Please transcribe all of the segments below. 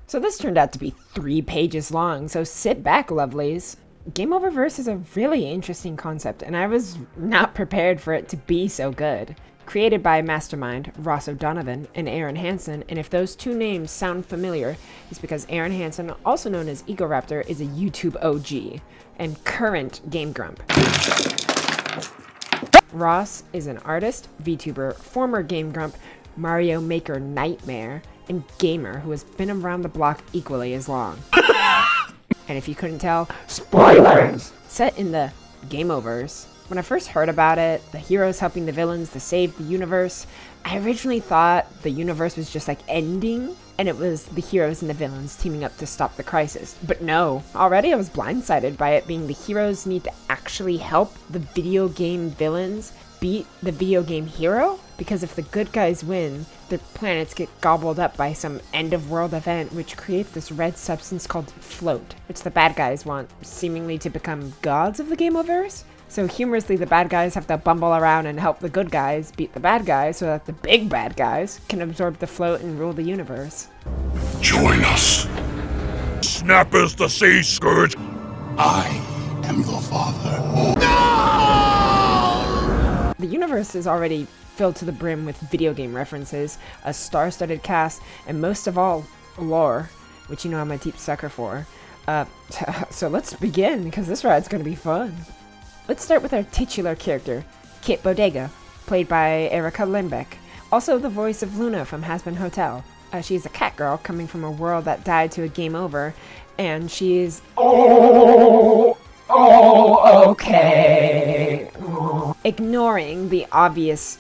So this turned out to be 3 pages long, so sit back, lovelies. GameoVerse is a really interesting concept, and I was not prepared for it to be so good. Created by Mastermind, Ross O'Donovan, and Aaron Hansen, and if those 2 names sound familiar, it's because Aaron Hansen, also known as Egoraptor, is a YouTube OG and current Game Grump. Ross is an artist, VTuber, former Game Grump, Mario Maker nightmare, and gamer who has been around the block equally as long. And if you couldn't tell, spoilers! Set in the GameoVerse. When I first heard about it, the heroes helping the villains to save the universe, I originally thought the universe was just like ending, and it was the heroes and the villains teaming up to stop the crisis. But no, already I was blindsided by it being the heroes need to actually help the video game villains beat the video game hero? Because if the good guys win, their planets get gobbled up by some end-of-world event which creates this red substance called float, which the bad guys want seemingly to become gods of the GameoVerse. So humorously, the bad guys have to bumble around and help the good guys beat the bad guys so that the big bad guys can absorb the float and rule the universe. Join us. Snap is the sea scourge. I am your father. No! The universe is already filled to the brim with video game references, a star-studded cast, and most of all, lore, which you know I'm a deep sucker for. So let's begin, because this ride's gonna be fun. Let's start with our titular character, Kit Bodega, played by Erica Limbeck, also the voice of Luna from Has Been Hotel. She's a cat girl coming from a world that died to a game over, and she's okay. Ignoring the obvious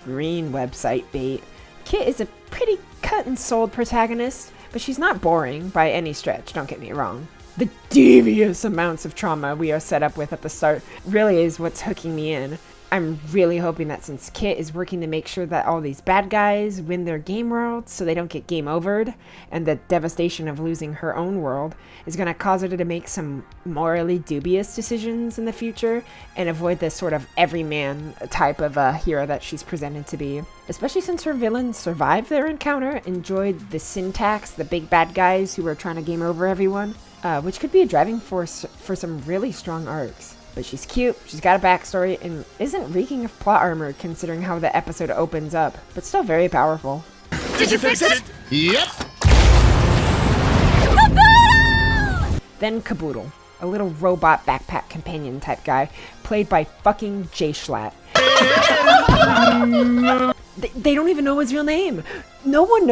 green website bait, Kit is a pretty cut and sold protagonist, but she's not boring by any stretch, don't get me wrong. The devious amounts of trauma we are set up with at the start really is what's hooking me in. I'm really hoping that since Kit is working to make sure that all these bad guys win their game world so they don't get game overed, and the devastation of losing her own world is going to cause her to make some morally dubious decisions in the future and avoid this sort of everyman type of hero that she's presented to be. Especially since her villains survived their encounter, enjoyed the syntax, the big bad guys who were trying to game over everyone. Which could be a driving force for some really strong arcs. But she's cute, she's got a backstory, and isn't reeking of plot armor considering how the episode opens up, but still very powerful. Did you fix it? Yep. Then Caboodle, a little robot backpack companion type guy, played by fucking Jay Schlatt. They don't even know his real name. No one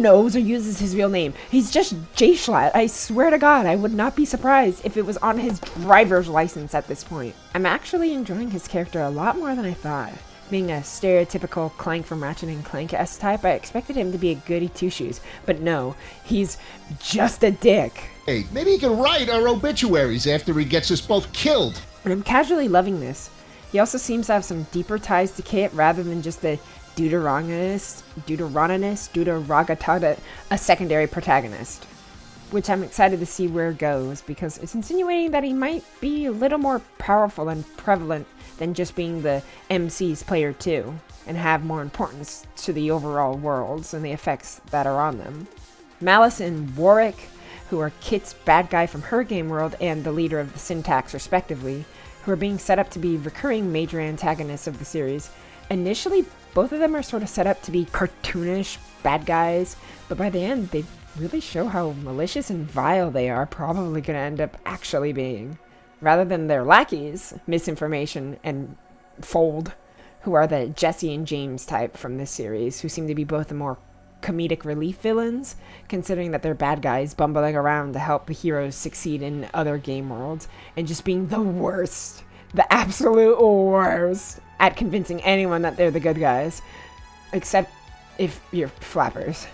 knows or uses his real name. He's just Jay Schlatt. I swear to God, I would not be surprised if it was on his driver's license at this point. I'm actually enjoying his character a lot more than I thought. Being a stereotypical Clank from Ratchet & Clank-esque type, I expected him to be a goody two-shoes. But no, he's just a dick. Hey, maybe he can write our obituaries after he gets us both killed. And I'm casually loving this. He also seems to have some deeper ties to Kit rather than just the Deuteronomist, a secondary protagonist. Which I'm excited to see where it goes, because it's insinuating that he might be a little more powerful and prevalent than just being the MC's player too, and have more importance to the overall worlds and the effects that are on them. Malice and Warwick, who are Kit's bad guy from her game world and the leader of the Syntax respectively, who are being set up to be recurring major antagonists of the series. Initially, both of them are sort of set up to be cartoonish bad guys, but by the end, they really show how malicious and vile they are probably going to end up actually being. Rather than their lackeys, Misinformation and Fold, who are the Jesse and James type from this series, who seem to be both the more comedic relief villains, considering that they're bad guys bumbling around to help the heroes succeed in other game worlds, and just being the worst, the absolute worst, at convincing anyone that they're the good guys. Except if you're flappers.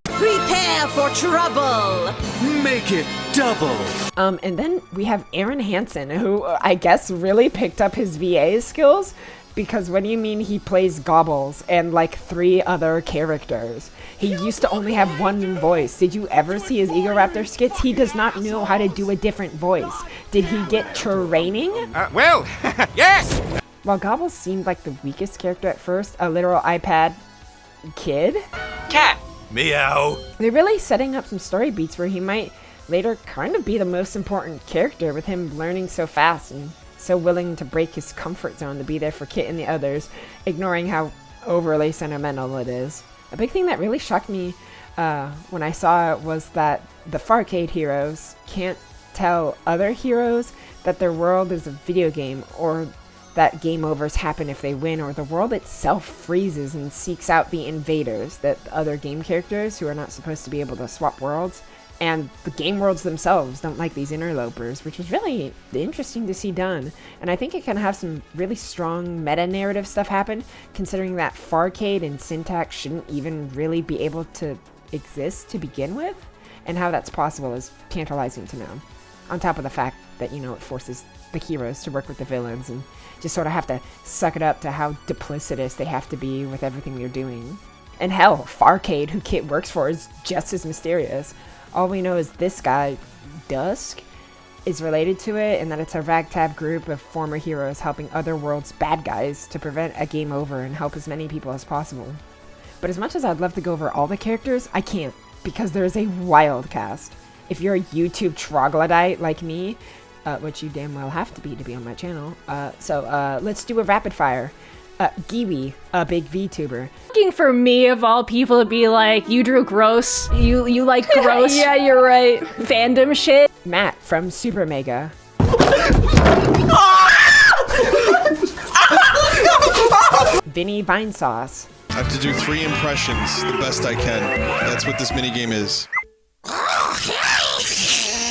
Prepare for trouble! Make it double! And then we have Aaron Hansen, who I guess really picked up his VA skills, because what do you mean he plays Gobbles and like 3 other characters? He used to only have one voice. Did you ever see his Egoraptor skits? He does not know how to do a different voice. Did he get training? Well, yes! While Gobbles seemed like the weakest character at first, a literal iPad kid? Cat, Meow. They're really setting up some story beats where he might later kind of be the most important character, with him learning so fast and so willing to break his comfort zone to be there for Kit and the others, ignoring how overly sentimental it is. A big thing that really shocked me when I saw it was that the Farcade heroes can't tell other heroes that their world is a video game, or that game overs happen if they win, or the world itself freezes and seeks out the invaders, that other game characters who are not supposed to be able to swap worlds. And the game worlds themselves don't like these interlopers, which was really interesting to see done. And I think it can have some really strong meta-narrative stuff happen, considering that Farcade and Syntax shouldn't even really be able to exist to begin with, and how that's possible is tantalizing to know. On top of the fact that, you know, it forces the heroes to work with the villains and just sort of have to suck it up to how duplicitous they have to be with everything they're doing. And hell, Farcade, who Kit works for, is just as mysterious. All we know is this guy, Dusk, is related to it, and that it's a ragtag group of former heroes helping other worlds' bad guys to prevent a game over and help as many people as possible. But as much as I'd love to go over all the characters, I can't, because there is a wild cast. If you're a YouTube troglodyte like me, which you damn well have to be on my channel, so let's do a rapid fire. Giwi, a big VTuber. Looking for me of all people to be like, you drew gross, you like gross. Yeah, you're right. Fandom shit. Matt from Super Mega. Vinny Vinesauce. I have to do 3 impressions, the best I can. That's what this minigame is.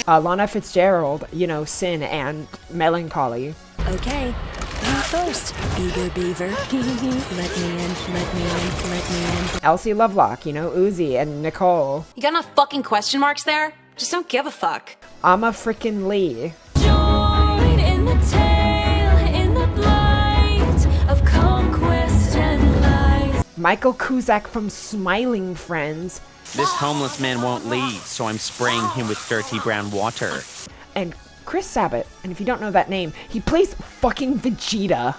Lana Fitzgerald, you know, Sin and Melancholy. Okay, you first, eager beaver. Let me in, let me in, let me in. Elsie Lovelock, you know, Uzi and Nicole. You got enough fucking question marks there? Just don't give a fuck. Amma frickin' Lee. Join in the tale, in the blight of conquest and lies. Michael Cusack from Smiling Friends. This homeless man won't leave, so I'm spraying him with dirty brown water. And Chris Sabat, and if you don't know that name, he plays fucking Vegeta.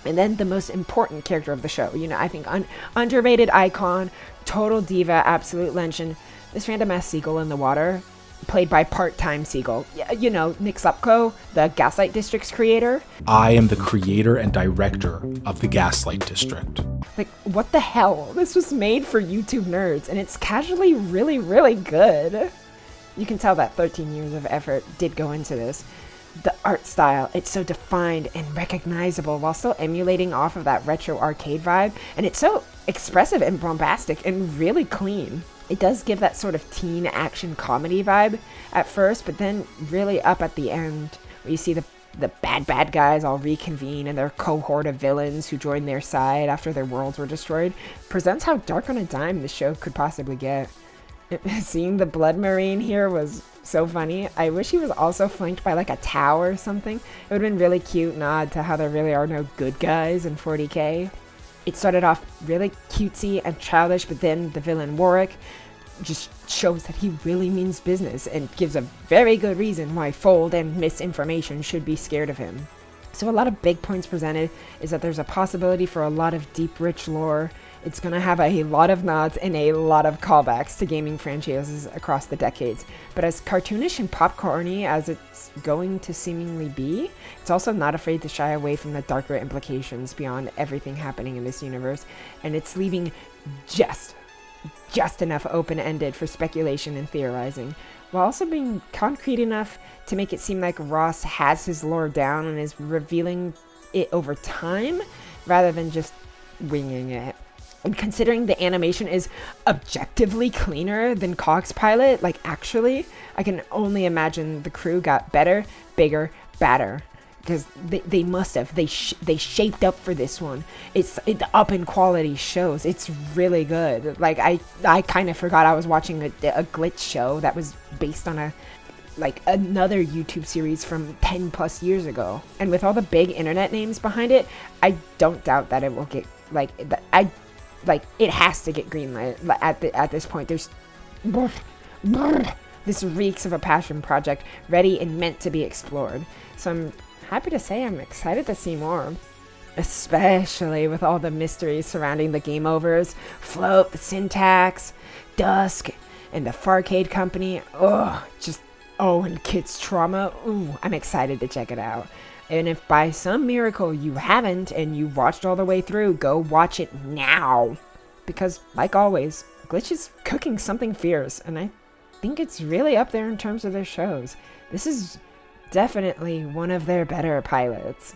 And then the most important character of the show, you know, I think underrated icon, total diva, absolute legend, this random ass seagull in the water, played by part-time seagull. You know, Nick Supko, the Gaslight District's creator. I am the creator and director of the Gaslight District. Like, what the hell? This was made for YouTube nerds, and it's casually really, really good. You can tell that 13 years of effort did go into this. The art style, it's so defined and recognizable while still emulating off of that retro arcade vibe, and it's so expressive and bombastic and really clean. It does give that sort of teen action comedy vibe at first, but then really up at the end, where you see the bad guys all reconvene and their cohort of villains who join their side after their worlds were destroyed, presents how dark on a dime the show could possibly get. Seeing the Blood Marine here was so funny. I wish he was also flanked by like a Tau or something. It would have been really cute nod to how there really are no good guys in 40k. It started off really cutesy and childish, but then the villain Warwick just shows that he really means business and gives a very good reason why Fold and Misinformation should be scared of him. So a lot of big points presented is that there's a possibility for a lot of deep, rich lore. It's going to have a lot of nods and a lot of callbacks to gaming franchises across the decades. But as cartoonish and popcorny as it's going to seemingly be, it's also not afraid to shy away from the darker implications beyond everything happening in this universe. And it's leaving just enough open-ended for speculation and theorizing, while also being concrete enough to make it seem like Ross has his lore down and is revealing it over time, rather than just winging it. And considering the animation is objectively cleaner than Cog's pilot, like actually, I can only imagine the crew got better, bigger, badder. Because they must have. They shaped up for this one. The up in quality shows. It's really good. Like I kind of forgot I was watching a glitch show that was based on another YouTube series from 10 plus years ago. And with all the big internet names behind it, I don't doubt that it will get it has to get greenlit at this point. There's this reeks of a passion project ready and meant to be explored. So I'm happy to say I'm excited to see more. especially with all the mysteries surrounding the GameoVerse, Float, the Syntax, Dusk, and the Farcade Company. And Kids Trauma. Ooh, I'm excited to check it out. And if by some miracle you haven't and you've watched all the way through, go watch it now. Because, like always, Glitch is cooking something fierce, and I think it's really up there in terms of their shows. This is definitely one of their better pilots.